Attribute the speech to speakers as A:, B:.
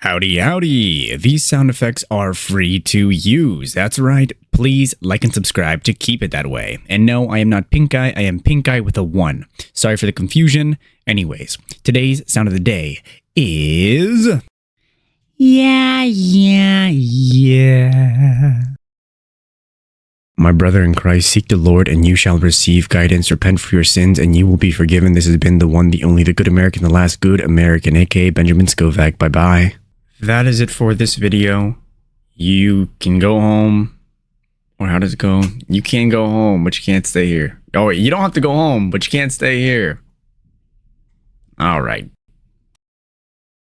A: Howdy, howdy. These sound effects are free to use. That's right. Please like and subscribe to keep it that way. And no, I am not Pink Eye. I am Pink Eye with a 1. Sorry for the confusion. Anyways, today's sound of the day is... Yeah. My brother in Christ, seek the Lord and you shall receive guidance. Repent for your sins and you will be forgiven. This has been the one, the only, the good American, the last good American, aka Benjamin Scovach. Bye-bye. That is it for this video. You can go home. Or how does it go? You can go home, but you can't stay here. Oh, wait, you don't have to go home, but you can't stay here. All right.